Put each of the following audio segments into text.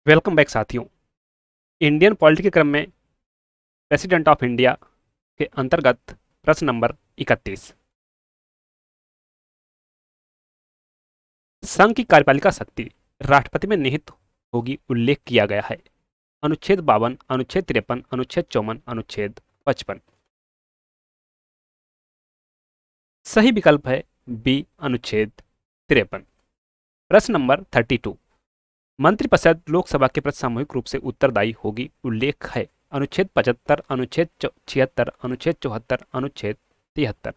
Welcome back साथियों। Indian polity के क्रम में प्रेसिडेंट ऑफ इंडिया के अंतर्गत प्रश्न नंबर 31। संघ की कार्यपालिका शक्ति राष्ट्रपति में निहित होगी उल्लेख किया गया है। अनुच्छेद 52, अनुच्छेद 53, अनुच्छेद 54, अनुच्छेद 55। सही विकल्प है बी, अनुच्छेद 53। प्रश्न नंबर 32। मंत्रिपरिषद लोकसभा के प्रति सामूहिक रूप से उत्तरदायी होगी उल्लेख है। अनुच्छेद 75, अनुच्छेद 76, अनुच्छेद 74, अनुच्छेद 73।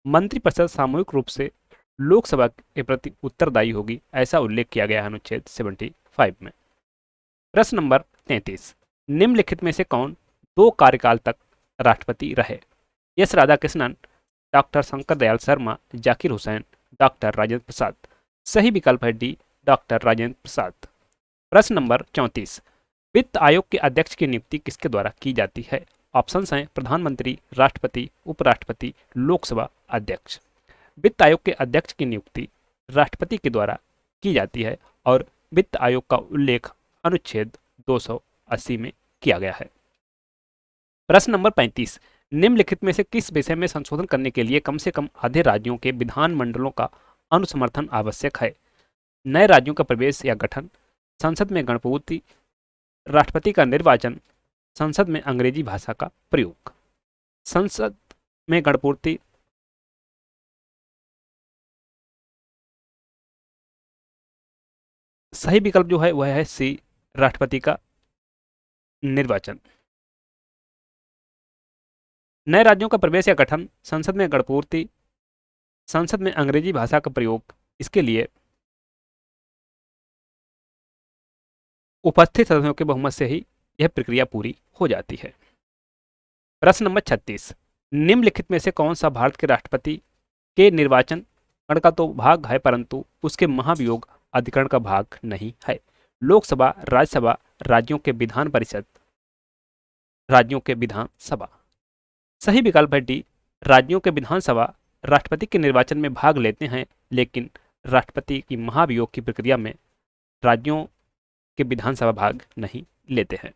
मंत्रिपरिषद सामूहिक रूप से लोकसभा के प्रति उत्तरदायी होगी, ऐसा उल्लेख किया गया है अनुच्छेद 75 में। प्रश्न नंबर 33। निम्नलिखित में से कौन 2 कार्यकाल तक राष्ट्रपति रहे? S Radhakrishnan, doctor Shankar Dayal Sharma, Zakir Hussain, doctor Rajendra Prasad. सही विकल्प है डी, डॉक्टर राजेंद्र प्रसाद। प्रश्न नंबर 34। वित्त आयोग के अध्यक्ष की नियुक्ति किसके द्वारा की जाती है? ऑप्शंस हैं प्रधानमंत्री, राष्ट्रपति, उपराष्ट्रपति, लोकसभा अध्यक्ष। वित्त आयोग के अध्यक्ष की नियुक्ति राष्ट्रपति के द्वारा की जाती है और वित्त आयोग का उल्लेख अनुच्छेद 280 में किया गया है। प्रश्न नंबर 35। निम्नलिखित में से किस विषय में संशोधन करने के लिए कम से कम आधे राज्यों के विधानमंडलों का अनुसमर्थन आवश्यक है? नए राज्यों का प्रवेश या गठन, संसद में गणपूर्ति, राष्ट्रपति का निर्वाचन, संसद में अंग्रेजी भाषा का प्रयोग। संसद में गणपूर्ति सही विकल्प जो है वह है सी, राष्ट्रपति का निर्वाचन। नए राज्यों का प्रवेश या गठन, संसद में गणपूर्ति, संसद में अंग्रेजी भाषा का प्रयोग, इसके लिए उपस्थित सदस्यों के बहुमत से ही यह प्रक्रिया पूरी हो जाती है। प्रश्न नंबर 36। निम्नलिखित में से कौन सा भारत के राष्ट्रपति के निर्वाचन अधिकरण का तो भाग है परंतु उसके महाभियोग अधिकरण का भाग नहीं है? लोकसभा, राज्यसभा, राज्यों के विधान परिषद, राज्यों के विधानसभा। सही विकल्प है डी, राज्यों के विधानसभा राष्ट्रपति के निर्वाचन में भाग लेते हैं, लेकिन राष्ट्रपति की महाभियोग की प्रक्रिया में राज्यों के विधानसभा भाग नहीं लेते हैं।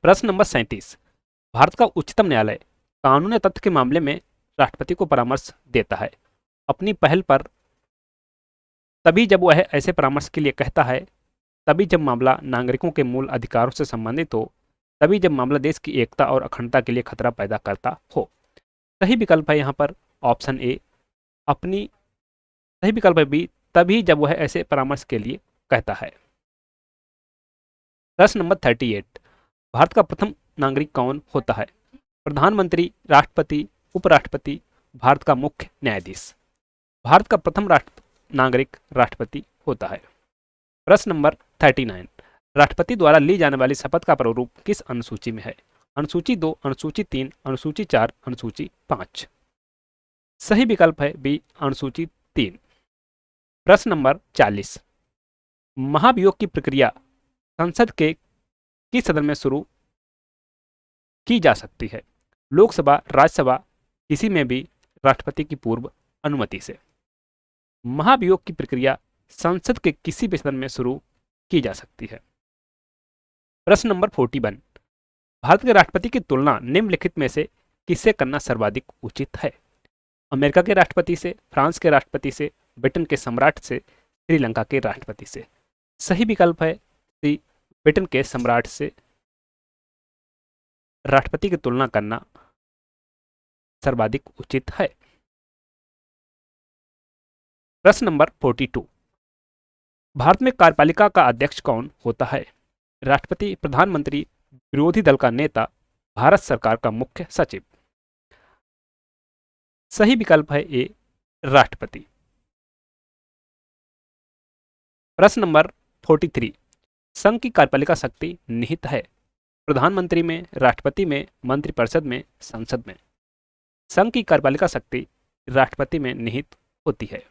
प्रश्न नंबर 37। भारत का उच्चतम न्यायालय कानून या तथ्य के मामले में राष्ट्रपति को परामर्श देता है अपनी पहल पर तभी जब वह ऐसे परामर्श के लिए कहता है, तभी जब मामला नागरिकों के मूल अधिकारों से संबंधित हो, तभी जब मामला देश की एकता और अखंडता के लिए खतरा पैदा करता हो। सही विकल्प है यहाँ पर ऑप्शन ए, अपनी। सही विकल्प है बी, तभी जब वह ऐसे परामर्श के लिए कहता है। प्रश्न नंबर 38। भारत का प्रथम नागरिक कौन होता है? प्रधानमंत्री, राष्ट्रपति, उपराष्ट्रपति, भारत का मुख्य न्यायाधीश। भारत का प्रथम नागरिक राष्ट्रपति होता है। प्रश्न नंबर 39। राष्ट्रपति द्वारा ली जाने वाली शपथ का प्रारूप किस अनुसूची में है? अनुसूची 2, अनुसूची 3, अनुसूची 4, अनुसूची 5। सही विकल्प है बी, अनुसूची 3। प्रश्न नंबर 40। महाभियोग की प्रक्रिया संसद के किस सदन में शुरू की जा सकती है? लोकसभा, राज्यसभा, किसी में भी राष्ट्रपति की पूर्व अनुमति से। महाभियोग की प्रक्रिया संसद के किसी भी सदन में शुरू की जा सकती है। प्रश्न नंबर 41। भारत के राष्ट्रपति की तुलना निम्नलिखित में से किससे करना सर्वाधिक उचित है? अमेरिका के राष्ट्रपति से, फ्रांस के राष्ट्रपति से, ब्रिटेन के सम्राट से, श्रीलंका के राष्ट्रपति से। सही विकल्प है सी, ब्रिटेन के सम्राट से राष्ट्रपति की तुलना करना सर्वाधिक उचित है। प्रश्न नंबर 42। भारत में कार्यपालिका का अध्यक्ष कौन होता है? राष्ट्रपति, प्रधानमंत्री, विरोधी दल का नेता, भारत सरकार का मुख्य सचिव। सही विकल्प है ए, राष्ट्रपति। प्रश्न नंबर 43। संघ की कार्यपालिका शक्ति निहित है प्रधानमंत्री में, राष्ट्रपति में, मंत्रिपरिषद में, संसद में। संघ की कार्यपालिका शक्ति राष्ट्रपति में निहित होती है।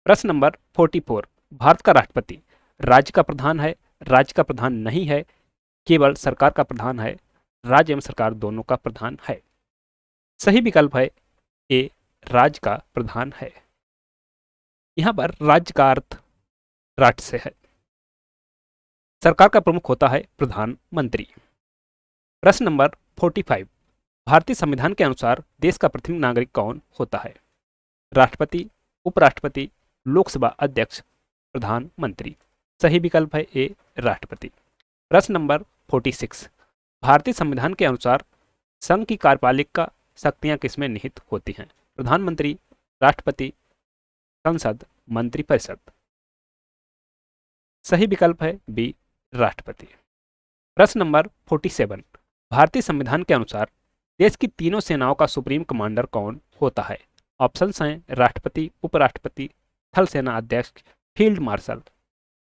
प्रश्न नंबर 44। भारत का राष्ट्रपति राज्य का प्रधान है, राज्य का प्रधान नहीं है, केवल सरकार का प्रधान है, राज्य एवं सरकार दोनों का प्रधान है? सही विकल्प है ए, राज्य का प्रधान है। यहाँ पर राज्य का अर्थ राष्ट्र से है। सरकार का प्रमुख होता है प्रधानमंत्री। प्रश्न नंबर 45, भारतीय संविधान के अनुसार देश का प्रथम नागरिक कौन होता है? राष्ट्रपति, उपराष्ट्रपति, लोकसभा अध्यक्ष, प्रधानमंत्री। सही विकल्प है ए, राष्ट्रपति। प्रश्न नंबर 46, भारतीय संविधान के अनुसार संघ की कार्यपालिका शक्तियां किसमें निहित होती हैं? प्रधानमंत्री, राष्ट्रपति, संसद, मंत्रिपरिषद। सही विकल्प है बी, राष्ट्रपति। प्रश्न नंबर 47, भारतीय संविधान के अनुसार देश की तीनों सेनाओं का सुप्रीम कमांडर कौन होता है? ऑप्शंस हैं राष्ट्रपति, उपराष्ट्रपति, थल सेना अध्यक्ष, फील्ड मार्शल।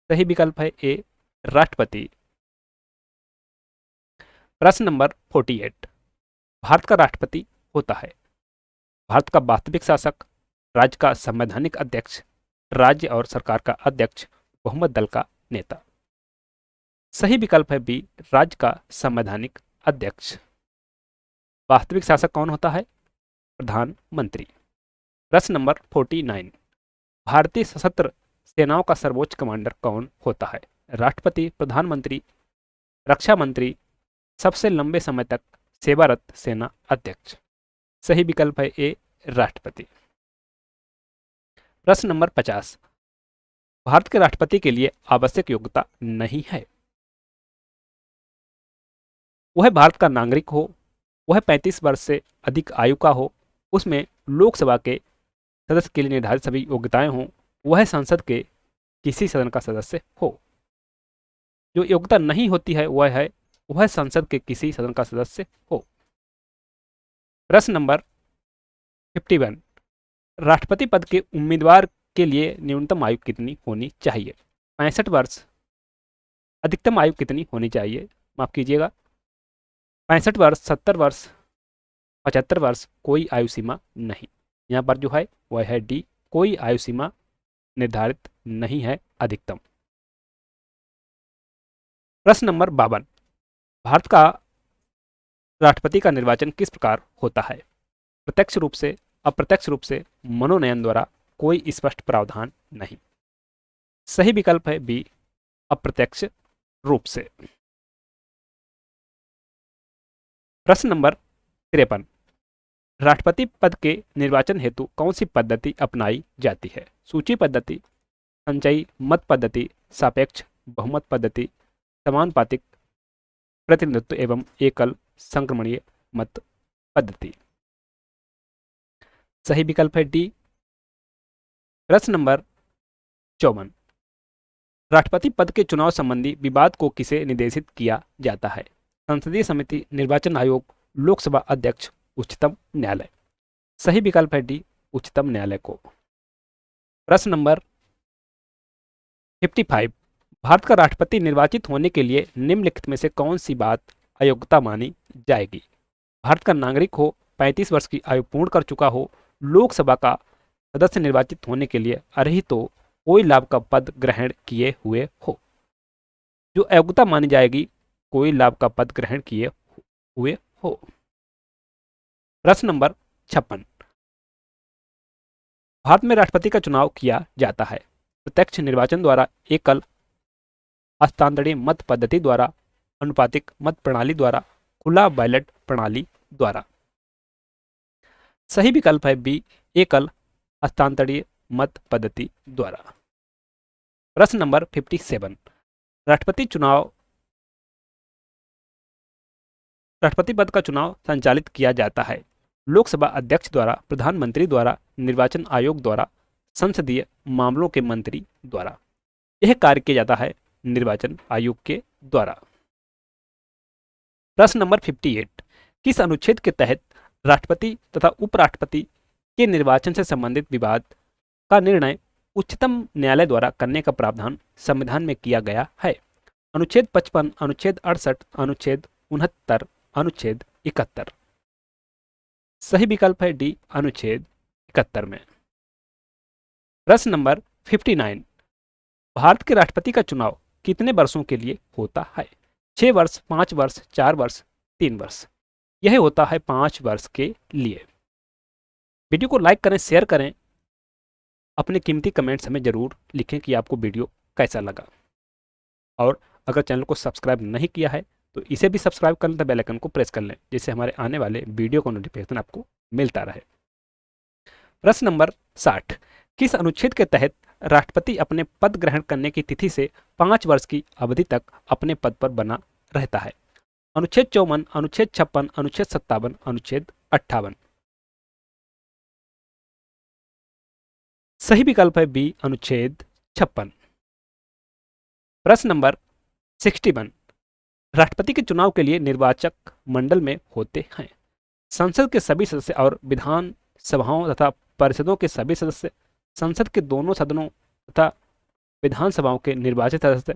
सही विकल्प है ए, राष्ट्रपति। प्रश्न नंबर 48, भारत का राष्ट्रपति होता है भारत का वास्तविक शासक, राज्य का संवैधानिक अध्यक्ष, राज्य और सरकार का अध्यक्ष, बहुमत दल का नेता। सही विकल्प है बी, राज्य का संवैधानिक अध्यक्ष। वास्तविक शासक कौन होता है? प्रधानमंत्री। प्रश्न नंबर 49, भारतीय सशस्त्र सेनाओं का सर्वोच्च कमांडर कौन होता है? राष्ट्रपति, प्रधानमंत्री, रक्षा मंत्री, सबसे लंबे समय तक सेवारत सेना अध्यक्ष। सही विकल्प है ए, राष्ट्रपति। प्रश्न नंबर 50, भारत के राष्ट्रपति के लिए आवश्यक योग्यता नहीं है। वह भारत का नागरिक हो, वह 35 वर्ष से अधिक आयु का हो, उसमें लोकसभा के सदस्य के लिए निर्धारित सभी योग्यताएं हों, वह संसद के किसी सदन का सदस्य हो। जो योग्यता नहीं होती है वह संसद के किसी सदन का सदस्य हो। प्रश्न नंबर 51, राष्ट्रपति पद के उम्मीदवार के लिए न्यूनतम आयु कितनी होनी चाहिए? 65 वर्ष। अधिकतम आयु कितनी होनी चाहिए? माफ कीजिएगा, 65 वर्ष, 70 वर्ष, 75 वर्ष, कोई आयु सीमा नहीं। यहाँ पर जो है वह है डी, कोई आयु सीमा निर्धारित नहीं है अधिकतम। प्रश्न नंबर 52, भारत का राष्ट्रपति का निर्वाचन किस प्रकार होता है? प्रत्यक्ष रूप से, अप्रत्यक्ष रूप से, मनोनयन द्वारा, कोई स्पष्ट प्रावधान नहीं। सही विकल्प है बी, अप्रत्यक्ष रूप से। प्रश्न नंबर 53, राष्ट्रपति पद के निर्वाचन हेतु कौन सी पद्धति अपनाई जाती है? सूची पद्धति, संचयी मत पद्धति, सापेक्ष बहुमत पद्धति, समानुपातिक प्रतिनिधित्व एवं एकल संक्रमणीय मत पद्धति। सही विकल्प है डी। प्रश्न नंबर 54, राष्ट्रपति पद के चुनाव संबंधी विवाद को किसे निर्देशित किया जाता है? संसदीय समिति, निर्वाचन आयोग, लोकसभा अध्यक्ष, उच्चतम न्यायालय। सही विकल्प है डी, उच्चतम न्यायालय को। प्रश्न नंबर 55, भारत का राष्ट्रपति निर्वाचित होने के लिए निम्नलिखित में से कौन सी बात अयोग्यता मानी जाएगी? भारत का नागरिक हो, 35 वर्ष की आयु पूर्ण कर चुका हो, लोकसभा का सदस्य निर्वाचित होने के लिए अर्हित तो कोई लाभ का पद ग्रहण किए हुए हो। जो अयोग्यता मानी जाएगी, कोई लाभ का पद ग्रहण किए हुए हो। प्रश्न नंबर 56, भारत में राष्ट्रपति का चुनाव किया जाता है प्रत्यक्ष निर्वाचन द्वारा, एकल हस्तांतरणीय मत पद्धति द्वारा, अनुपातिक मत प्रणाली द्वारा, खुला बैलेट प्रणाली द्वारा। सही विकल्प है बी, एकल हस्तांतरणीय मत पद्धति द्वारा। प्रश्न नंबर 57, राष्ट्रपति पद का चुनाव संचालित किया जाता है लोकसभा अध्यक्ष द्वारा, प्रधानमंत्री द्वारा, निर्वाचन आयोग द्वारा, संसदीय मामलों के मंत्री द्वारा। यह कार्य किया जाता है निर्वाचन आयोग के द्वारा। प्रश्न नंबर 58, किस अनुच्छेद के तहत राष्ट्रपति तथा उपराष्ट्रपति के निर्वाचन से संबंधित विवाद का निर्णय उच्चतम न्यायालय द्वारा करने का प्रावधान संविधान में किया गया है? अनुच्छेद 55, अनुच्छेद 68, अनुच्छेद 69, अनुच्छेद 71। सही विकल्प है डी, अनुच्छेद 71 में। प्रश्न नंबर 59, भारत के राष्ट्रपति का चुनाव कितने वर्षों के लिए होता है? 6 वर्ष, 5 वर्ष, 4 वर्ष, 3 वर्ष। यह होता है 5 वर्ष के लिए। वीडियो को लाइक करें, शेयर करें, अपने कीमती कमेंट्स हमें ज़रूर लिखें कि आपको वीडियो कैसा लगा। और अगर चैनल को सब्सक्राइब नहीं किया है तो इसे भी सब्सक्राइब कर लें, बेल आइकन को प्रेस कर लें, जिससे हमारे आने वाले वीडियो का नोटिफिकेशन आपको मिलता रहे। प्रश्न नंबर 60। किस अनुच्छेद के तहत राष्ट्रपति अपने पद ग्रहण करने की तिथि से 5 वर्ष की अवधि तक अपने पद पर बना रहता है? अनुच्छेद 54, अनुच्छेद 56, अनुच्छेद 57, अनुच्छेद 58। सही विकल्प है बी, अनुच्छेद 56। प्रश्न नंबर 61। राष्ट्रपति के चुनाव के लिए निर्वाचक मंडल में होते हैं संसद के सभी सदस्य और विधान सभाओं तथा परिषदों के सभी सदस्य, संसद के दोनों सदनों तथा विधानसभाओं के निर्वाचित सदस्य,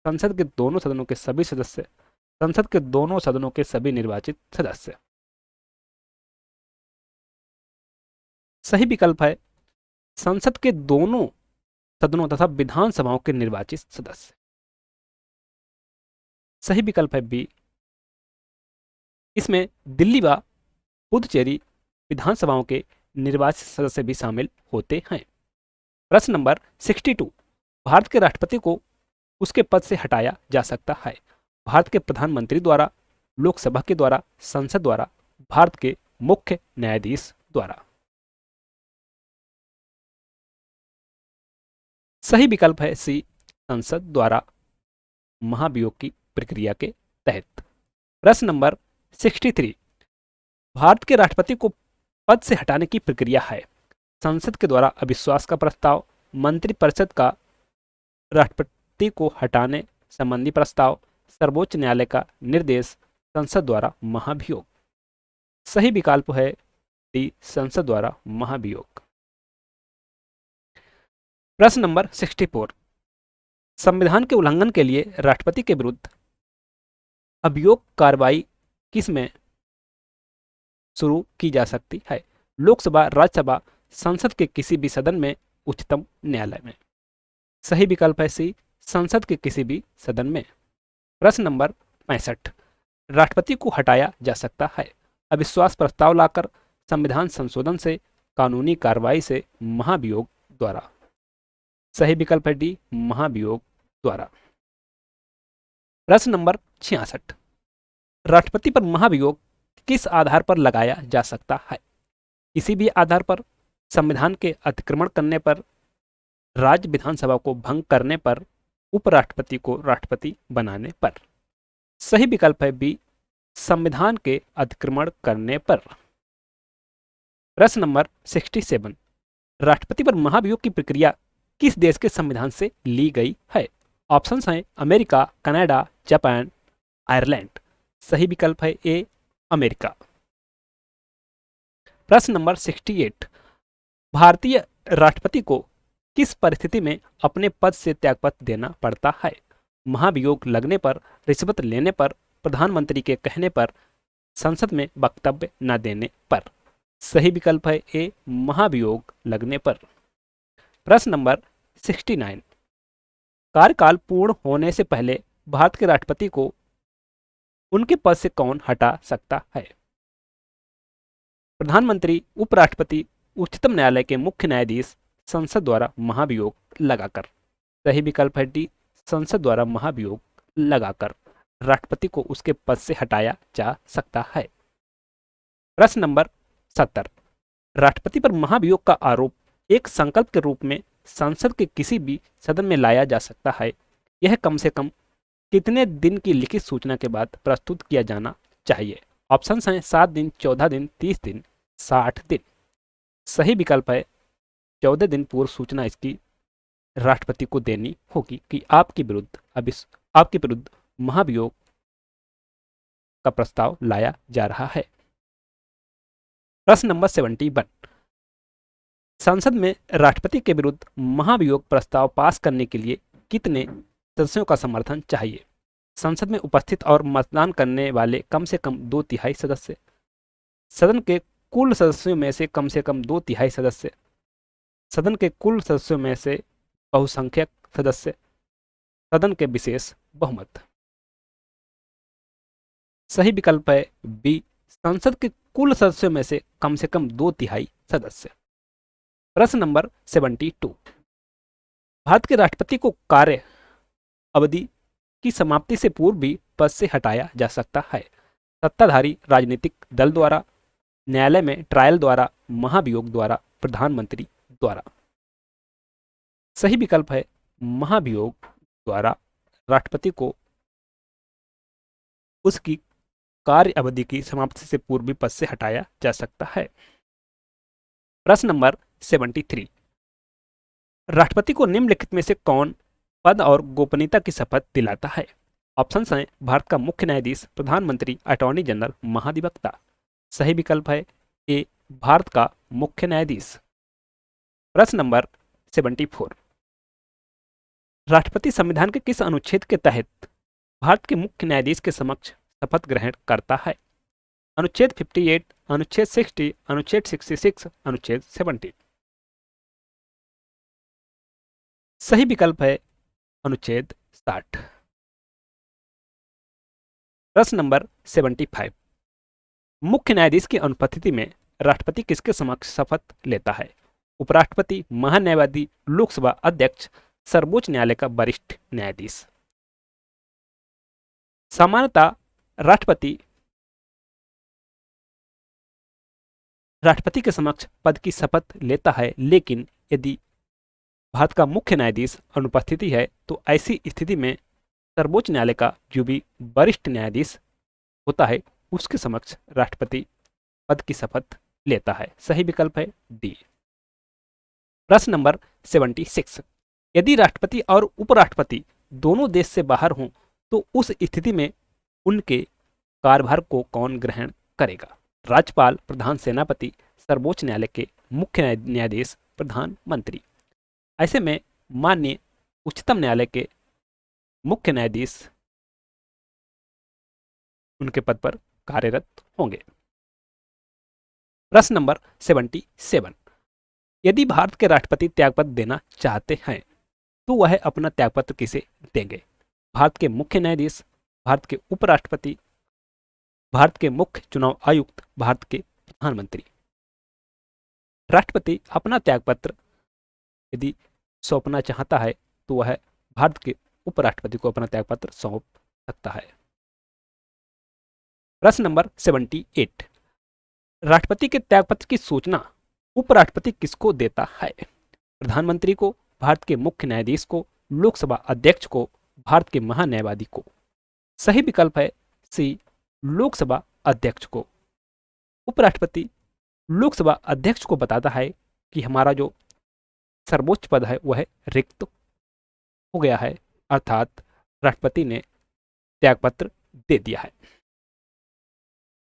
संसद के दोनों सदनों के सभी सदस्य, संसद के दोनों सदनों के सभी निर्वाचित सदस्य। सही विकल्प है संसद के दोनों सदनों तथा विधानसभाओं के निर्वाचित सदस्य। सही विकल्प है बी। इसमें दिल्ली व पुदुचेरी विधानसभाओं के निर्वाचित सदस्य भी शामिल होते हैं। प्रश्न नंबर 62। भारत के राष्ट्रपति को उसके पद से हटाया जा सकता है? भारत के प्रधानमंत्री द्वारा, लोकसभा के द्वारा, संसद द्वारा, भारत के मुख्य न्यायाधीश द्वारा। सही विकल्प है सी, संसद द्वारा, महाभियोग की प्रक्रिया के तहत। प्रश्न नंबर 63। भारत के राष्ट्रपति को पद से हटाने की प्रक्रिया है संसद के द्वारा अविश्वास का प्रस्ताव, मंत्रिपरिषद का राष्ट्रपति को हटाने संबंधी प्रस्ताव, सर्वोच्च न्यायालय का निर्देश, संसद द्वारा महाभियोग। सही विकल्प है डी, संसद द्वारा महाभियोग। प्रश्न नंबर 64। संविधान के उल्लंघन के लिए राष्ट्रपति के विरुद्ध अभियोग कार्रवाई किस में शुरू की जा सकती है? लोकसभा, राज्यसभा, संसद के किसी भी सदन में, उच्चतम न्यायालय में। सही विकल्प है सी, संसद के किसी भी सदन में। प्रश्न नंबर 65। राष्ट्रपति को हटाया जा सकता है अविश्वास प्रस्ताव लाकर, संविधान संशोधन से, कानूनी कार्रवाई से, महाभियोग द्वारा। सही विकल्प है डी, महाभियोग द्वारा। प्रश्न नंबर 66। राष्ट्रपति पर महाभियोग किस आधार पर लगाया जा सकता है? किसी भी आधार पर, संविधान के अतिक्रमण करने पर, राज्य विधानसभा को भंग करने पर, उपराष्ट्रपति को राष्ट्रपति बनाने पर। सही विकल्प है बी, संविधान के अतिक्रमण करने पर। प्रश्न नंबर 67। राष्ट्रपति पर महाभियोग की प्रक्रिया किस देश के संविधान से ली गई है? ऑप्शंस हैं अमेरिका, कनाडा, जापान, आयरलैंड। सही विकल्प है ए, अमेरिका। प्रश्न नंबर 68। भारतीय राष्ट्रपति को किस परिस्थिति में अपने पद से त्यागपत्र देना पड़ता है? महाभियोग लगने पर, रिश्वत लेने पर, प्रधानमंत्री के कहने पर, संसद में वक्तव्य न देने पर। सही विकल्प है ए, महाभियोग लगने पर। प्रश्न नंबर 69। कार्यकाल पूर्ण होने से पहले भारत के राष्ट्रपति को उनके पद से कौन हटा सकता है? प्रधानमंत्री, उपराष्ट्रपति, उच्चतम न्यायालय के मुख्य न्यायाधीश, संसद द्वारा महाभियोग लगाकर। सही विकल्प है डी, संसद द्वारा महाभियोग लगाकर राष्ट्रपति को उसके पद से हटाया जा सकता है। प्रश्न नंबर 70। राष्ट्रपति पर महाभियोग का आरोप एक संकल्प के रूप में संसद के किसी भी सदन में लाया जा सकता है। यह कम से कम कितने दिन की लिखित सूचना के बाद प्रस्तुत किया जाना चाहिए? ऑप्शंस हैं 7 दिन, 14 दिन, 30 दिन, 60 दिन। सही विकल्प है 14 दिन पूर्व सूचना इसकी राष्ट्रपति को देनी होगी कि आपके विरुद्ध महाभियोग का प्रस्ताव लाया जा रहा है। प्रश्न नंबर 71। संसद में राष्ट्रपति के विरुद्ध महाभियोग प्रस्ताव पास करने के लिए कितने सदस्यों का समर्थन चाहिए? संसद में उपस्थित और मतदान करने वाले कम से कम 2/3 सदस्य, सदन के कुल सदस्यों में से कम 2/3 सदस्य, सदन के कुल सदस्यों में से बहुसंख्यक सदस्य, सदन के विशेष बहुमत। सही विकल्प है बी, संसद के कुल सदस्यों में से कम 2/3 सदस्य। प्रश्न नंबर 72, भारत के राष्ट्रपति को कार्य अवधि की समाप्ति से पूर्व भी पद से हटाया जा सकता है। सत्ताधारी राजनीतिक दल द्वारा, न्यायालय में ट्रायल द्वारा, महाभियोग द्वारा, प्रधानमंत्री द्वारा। सही विकल्प है महाभियोग द्वारा राष्ट्रपति को उसकी कार्य अवधि की समाप्ति से पूर्व भी पद से हटाया जा सकता है। प्रश्न नंबर 73, राष्ट्रपति को निम्नलिखित में से कौन पद और गोपनीयता की शपथ दिलाता है? ऑप्शंस हैं भारत का मुख्य न्यायाधीश, प्रधानमंत्री, अटॉर्नी जनरल, महाधिवक्ता। सही विकल्प है ए भारत का मुख्य न्यायाधीश। प्रश्न नंबर 74, राष्ट्रपति संविधान के किस अनुच्छेद के तहत भारत के मुख्य न्यायाधीश के समक्ष शपथ ग्रहण करता है? अनुच्छेद 58, अनुच्छेद 60, अनुच्छेद 66, अनुच्छेद 70। सही विकल्प है अनुच्छेद 60। प्रश्न नंबर 75, मुख्य न्यायाधीश की अनुपस्थिति में राष्ट्रपति किसके समक्ष शपथ लेता है? उपराष्ट्रपति, महान्यायवादी, लोकसभा अध्यक्ष, सर्वोच्च न्यायालय का वरिष्ठ न्यायाधीश। सामान्यतः राष्ट्रपति के समक्ष पद की शपथ लेता है, लेकिन यदि भारत का मुख्य न्यायाधीश अनुपस्थिति है तो ऐसी स्थिति में सर्वोच्च न्यायालय का जो भी वरिष्ठ न्यायाधीश होता है उसके समक्ष राष्ट्रपति पद की शपथ लेता है। सही विकल्प है डी। प्रश्न नंबर 76, यदि राष्ट्रपति और उपराष्ट्रपति दोनों देश से बाहर हों तो उस स्थिति में उनके कार्यभार को कौन ग्रहण करेगा? राज्यपाल, प्रधान सेनापति, सर्वोच्च न्यायालय के मुख्य न्यायाधीश, प्रधानमंत्री। ऐसे में माननीय उच्चतम न्यायालय के मुख्य न्यायाधीश उनके पद पर कार्यरत होंगे। प्रश्न नंबर 77, यदि भारत के राष्ट्रपति त्यागपत्र देना चाहते हैं तो वह अपना त्यागपत्र किसे देंगे? भारत के मुख्य न्यायाधीश, भारत के उपराष्ट्रपति, भारत के मुख्य चुनाव आयुक्त, भारत के प्रधानमंत्री। राष्ट्रपति अपना त्यागपत्र यदि सौंपना चाहता है तो वह भारत के उपराष्ट्रपति को अपना त्यागपत्र सौंप सकता है। प्रश्न नंबर 78, राष्ट्रपति के त्यागपत्र की सूचना उपराष्ट्रपति किसको देता है? प्रधानमंत्री को, भारत के मुख्य न्यायाधीश को, लोकसभा अध्यक्ष को, भारत के महान्यायवादी को। सही विकल्प है सी लोकसभा अध्यक्ष को। उपराष्ट्रपति लोकसभा अध्यक्ष को बताता है कि हमारा जो सर्वोच्च पद है वह रिक्त हो गया है, अर्थात राष्ट्रपति ने त्यागपत्र दे दिया है।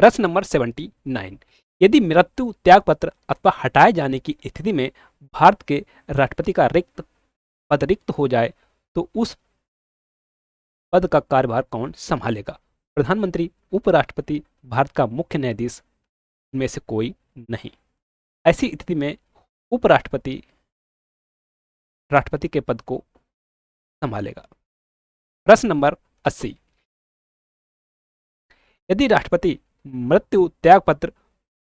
प्रश्न नंबर 79, यदि मृत्यु, त्यागपत्र अथवा हटाए जाने की स्थिति में भारत के राष्ट्रपति का पद रिक्त हो जाए तो उस पद का कार्यभार कौन संभालेगा? प्रधानमंत्री, उपराष्ट्रपति, भारत का मुख्य न्यायाधीश में से कोई नहीं। ऐसी स्थिति में उपराष्ट्रपति राष्ट्रपति के पद को संभालेगा। प्रश्न नंबर 80, यदि राष्ट्रपति मृत्यु, त्यागपत्र,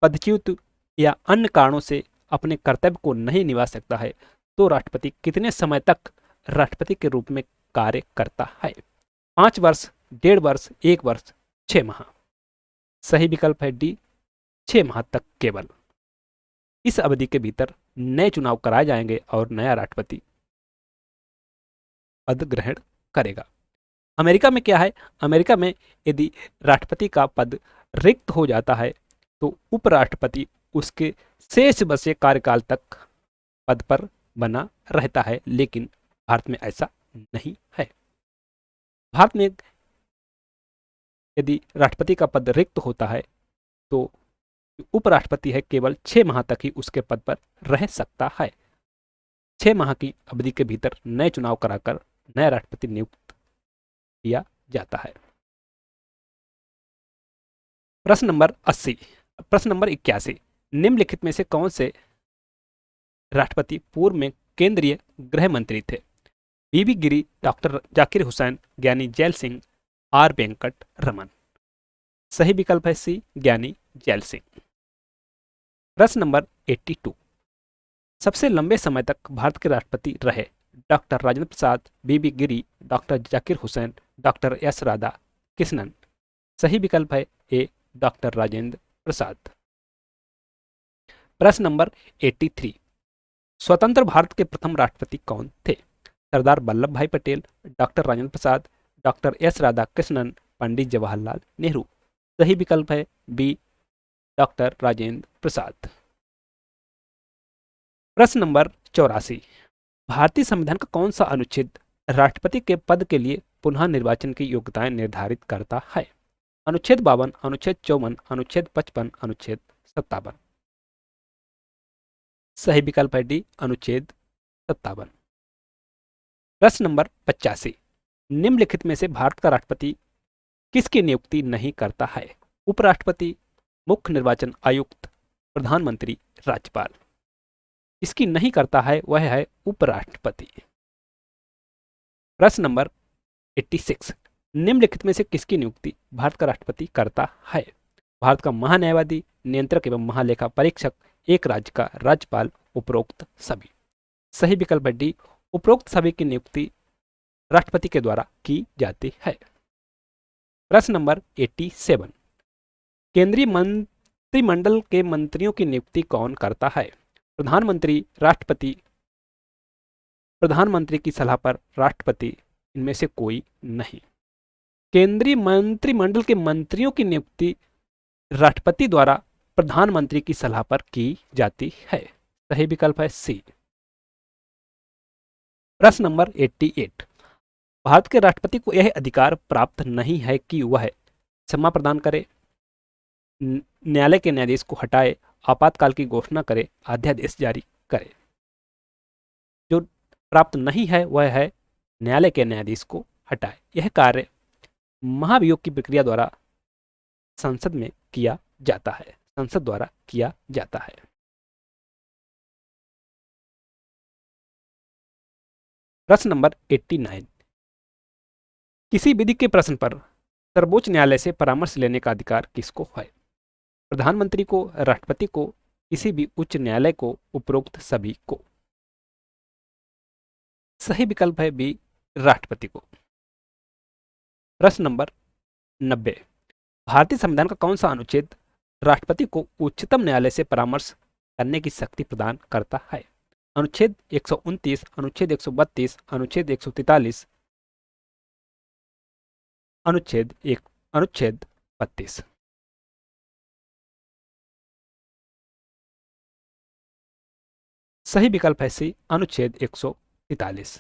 पदच्युत या अन्य कारणों से अपने कर्तव्य को नहीं निभा सकता है तो राष्ट्रपति कितने समय तक राष्ट्रपति के रूप में कार्य करता है? 5 वर्ष, 1.5 वर्ष, 1 वर्ष, 6 माह। सही विकल्प है डी, 6 माह तक केवल। इस अवधि के भीतर नए चुनाव कराए जाएंगे और नया राष्ट्रपति पद ग्रहण करेगा। अमेरिका में क्या है? अमेरिका में यदि राष्ट्रपति का पद रिक्त हो जाता है तो उपराष्ट्रपति उसके शेष बचे कार्यकाल तक पद पर बना रहता है, लेकिन भारत में ऐसा नहीं है। भारत में यदि राष्ट्रपति का पद रिक्त होता है तो उपराष्ट्रपति है केवल 6 माह तक ही उसके पद पर रह सकता है। 6 माह की अवधि के भीतर नए चुनाव कराकर नया राष्ट्रपति नियुक्त किया जाता है। प्रश्न नंबर 80, प्रश्न नंबर 81, निम्नलिखित में से कौन से राष्ट्रपति पूर्व में केंद्रीय गृह मंत्री थे? बीबी गिरी, डॉक्टर जाकिर हुसैन, ज्ञानी जैल सिंह, आर वेंकट रमन। सही विकल्प है सी ज्ञानी जैल सिंह। प्रश्न नंबर 82, सबसे लंबे समय तक भारत के राष्ट्रपति रहे? Doctor Rajendra Prasad, V V Giri, doctor Zakir Hussain, doctor S Radhakrishnan. सही विकल्प है ए, डॉक्टर राजेंद्र प्रसाद। प्रश्न नंबर 83। स्वतंत्र भारत के प्रथम राष्ट्रपति कौन थे? सरदार वल्लभ भाई पटेल, डॉक्टर राजेंद्र प्रसाद, डॉक्टर एस राधा कृष्णन, पंडित जवाहरलाल नेहरू। सही विकल्प है बी, डॉक्टर राजेंद्र प्रसाद। प्रश्न नंबर 84। भारतीय संविधान का कौन सा अनुच्छेद राष्ट्रपति के पद के लिए पुनः निर्वाचन की योग्यताएं निर्धारित करता है? अनुच्छेद 52, अनुच्छेद 54, अनुच्छेद 55, अनुच्छेद 57। सही विकल्प है डी, अनुच्छेद 57। प्रश्न नंबर 85। निम्नलिखित में से भारत का राष्ट्रपति किसकी नियुक्ति नहीं करता है? उपराष्ट्रपति, मुख्य निर्वाचन आयुक्त, प्रधानमंत्री, राज्यपाल। इसकी नहीं करता है वह है उपराष्ट्रपति। प्रश्न नंबर 86। निम्नलिखित में से किसकी नियुक्ति भारत का राष्ट्रपति करता है? भारत का महान्यायवादी, नियंत्रक एवं महालेखा परीक्षक, एक राज्य का राज्यपाल, उपरोक्त सभी। सही विकल्प है डी, उपरोक्त सभी की नियुक्ति राष्ट्रपति के द्वारा की जाती है। प्रश्न नंबर 87। केंद्रीय मंत्रिमंडल के मंत्रियों की नियुक्ति कौन करता है? प्रधानमंत्री, राष्ट्रपति, प्रधानमंत्री की सलाह पर राष्ट्रपति, इनमें से कोई नहीं। केंद्रीय मंत्रिमंडल के मंत्रियों की नियुक्ति राष्ट्रपति द्वारा प्रधानमंत्री की सलाह पर की जाती है। सही विकल्प है सी। प्रश्न नंबर 88। भारत के राष्ट्रपति को यह अधिकार प्राप्त नहीं है कि वह क्षमा प्रदान करे, न्यायालय के न्यायाधीश को हटाए, आपातकाल की घोषणा करे, अध्यादेश जारी करे। जो प्राप्त नहीं है वह है न्यायालय के न्यायाधीश को हटाए। यह कार्य महाभियोग की प्रक्रिया द्वारा संसद में किया जाता है, संसद द्वारा किया जाता है। प्रश्न नंबर 89। किसी विधि के प्रश्न पर सर्वोच्च न्यायालय से परामर्श लेने का अधिकार किसको है? प्रधानमंत्री को, राष्ट्रपति को, किसी भी उच्च न्यायालय को, उपरोक्त सभी को। सही विकल्प है बी, राष्ट्रपति को। प्रश्न नंबर 90। भारतीय संविधान का कौन सा अनुच्छेद राष्ट्रपति को उच्चतम न्यायालय से परामर्श करने की शक्ति प्रदान करता है? अनुच्छेद 129, अनुच्छेद 132, अनुच्छेद 143, अनुच्छेद 32। सही विकल्प है सी, अनुच्छेद 143।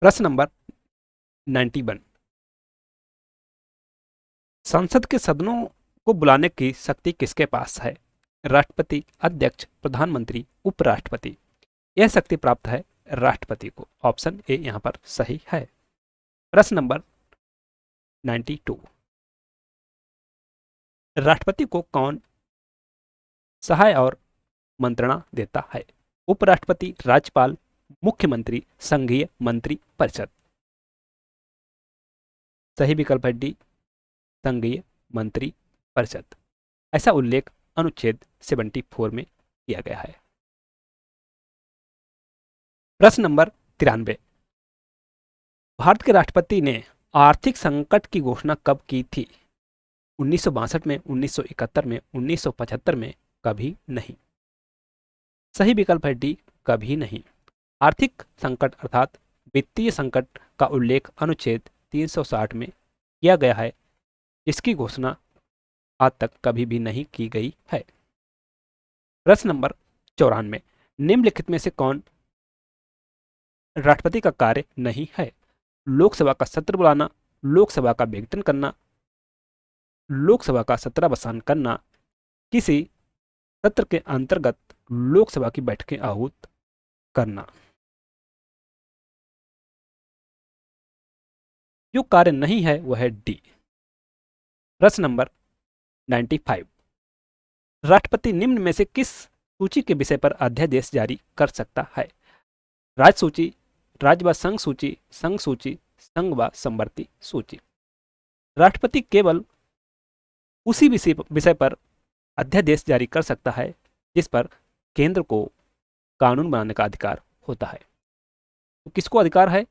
प्रश्न नंबर 91। संसद के सदनों को बुलाने की शक्ति किसके पास है? राष्ट्रपति, अध्यक्ष, प्रधानमंत्री, उपराष्ट्रपति। यह शक्ति प्राप्त है राष्ट्रपति को। ऑप्शन ए यहां पर सही है। प्रश्न नंबर 92। राष्ट्रपति को कौन सहाय और मंत्रणा देता है? उपराष्ट्रपति, राज्यपाल, मुख्यमंत्री, संघीय मंत्री परिषद। सही विकल्प है डी, संघीय मंत्री परिषद। ऐसा उल्लेख अनुच्छेद 74 में किया गया है। प्रश्न नंबर 93। भारत के राष्ट्रपति ने आर्थिक संकट की घोषणा कब की थी? 1962 में, 1971 में, 1975 में, कभी नहीं। सही विकल्प है डी, कभी नहीं। आर्थिक संकट अर्थात वित्तीय संकट का उल्लेख अनुच्छेद 360 में किया गया है, जिसकी घोषणा आज तक कभी भी नहीं की गई है। प्रश्न नंबर 94। निम्नलिखित में से कौन राष्ट्रपति का कार्य नहीं है? लोकसभा का सत्र बुलाना, लोकसभा का विघटन करना, लोकसभा का सत्रावसान करना, किसी सत्र के अंतर्गत लोकसभा की बैठकें आहूत करना। जो कार्य नहीं है वह है डी। प्रश्न नंबर 95। राष्ट्रपति निम्न में से किस सूची के विषय पर अध्यादेश जारी कर सकता है? राज्य सूची, राज्य व संघ सूची, संघ सूची, संघ व समवर्ती सूची। राष्ट्रपति केवल उसी विषय पर अध्यादेश जारी कर सकता है जिस पर केंद्र को कानून बनाने का अधिकार होता है। तो किसको अधिकार है,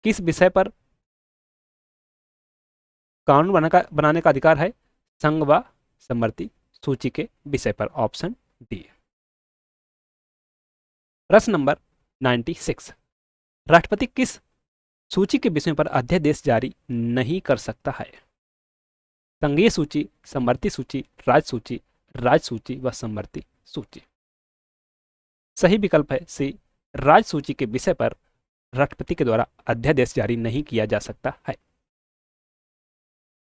किस विषय पर कानून बनाने का अधिकार है? संघ व समवर्ती सूची के विषय पर, ऑप्शन डी। प्रश्न नंबर 96, राष्ट्रपति किस सूची के विषय पर अध्यादेश जारी नहीं कर सकता है? संघीय सूची, समवर्ती सूची, राज्य सूची व समवर्ती सूची। सही विकल्प है सी, राज्य सूची के विषय पर राष्ट्रपति के द्वारा अध्यादेश जारी नहीं किया जा सकता है।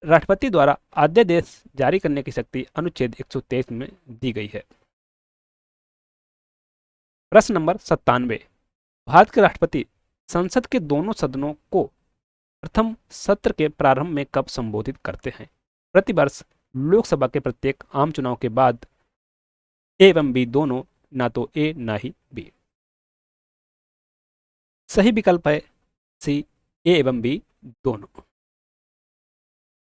राष्ट्रपति द्वारा अध्यादेश जारी करने की शक्ति अनुच्छेद 123 में दी गई है। प्रश्न नंबर 97, भारत के राष्ट्रपति संसद के दोनों सदनों को प्रथम सत्र के प्रारंभ में कब संबोधित करते हैं? प्रतिवर्ष, लोकसभा के प्रत्येक आम चुनाव के बाद, ए एवं बी दोनों, ना तो ए ना ही बी। सही विकल्प है सी, ए एवं बी दोनों।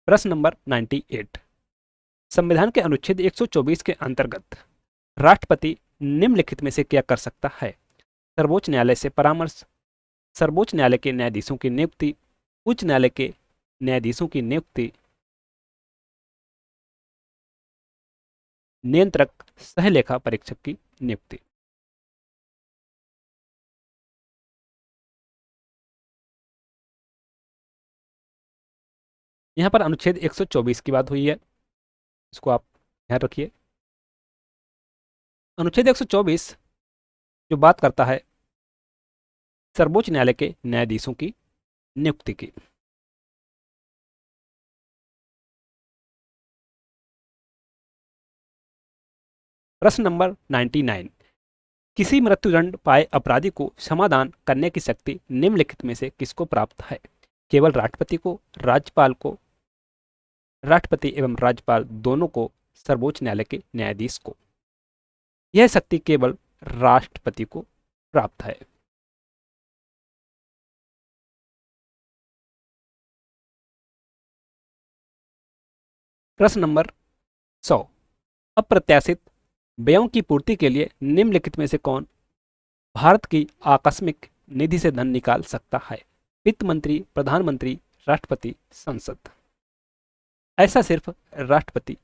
प्रश्न नंबर 98, संविधान के अनुच्छेद 124 के अंतर्गत राष्ट्रपति निम्नलिखित में से क्या कर सकता है? सर्वोच्च न्यायालय से परामर्श, सर्वोच्च न्यायालय के न्यायाधीशों की नियुक्ति, उच्च न्यायालय के न्यायाधीशों की नियुक्ति, नियंत्रक सहलेखा परीक्षक की नियुक्ति। यहां पर अनुच्छेद 124 की बात हुई है, इसको आप ध्यान रखिए। अनुच्छेद 124 जो बात करता है सर्वोच्च न्यायालय के न्यायाधीशों की नियुक्ति की। प्रश्न नंबर 99, किसी मृत्युदंड पाए अपराधी को क्षमादान करने की शक्ति निम्नलिखित में से किसको प्राप्त है? केवल राष्ट्रपति को, राज्यपाल को, राष्ट्रपति एवं राज्यपाल दोनों को, सर्वोच्च न्यायालय के न्यायाधीश को? यह शक्ति केवल राष्ट्रपति को प्राप्त है। प्रश्न नंबर 100, अप्रत्याशित व्ययों की पूर्ति के लिए निम्नलिखित में से कौन भारत की आकस्मिक निधि से धन निकाल सकता है? वित्त मंत्री, प्रधानमंत्री, राष्ट्रपति, संसद। ऐसा सिर्फ राष्ट्रपति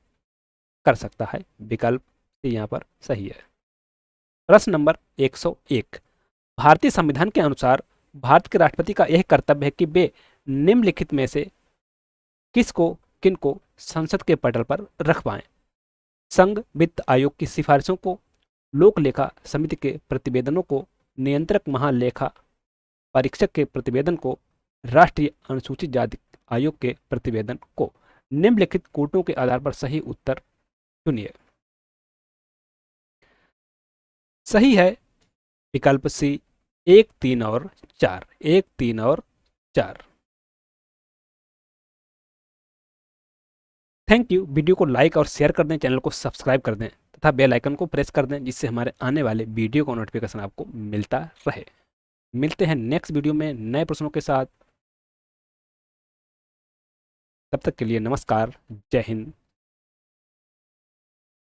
कर सकता है, विकल्प सी यहां पर सही है। प्रश्न नंबर 101, भारतीय संविधान के अनुसार भारत के राष्ट्रपति का यह कर्तव्य है कि वे निम्नलिखित में से किनको संसद के पटल पर रखवाएं? संघ वित्त आयोग की सिफारिशों को, लोक लेखा समिति के प्रतिवेदनों को, नियंत्रक महालेखा परीक्षक के प्रतिवेदन को, राष्ट्रीय अनुसूचित जाति आयोग के प्रतिवेदन को। निम्नलिखित कोटों के आधार पर सही उत्तर चुनिए। सही है विकल्प सी, 1, 3 और 4। 1, 3 और 4। Thank you. वीडियो को लाइक और शेयर कर दें, चैनल को सब्सक्राइब कर दें तथा बेल आइकन को प्रेस कर दें, जिससे हमारे आने वाले वीडियो का नोटिफिकेशन आपको मिलता रहे। मिलते हैं नेक्स्ट वीडियो में नए प्रश्नों के साथ। तब तक के लिए नमस्कार, जय हिंद,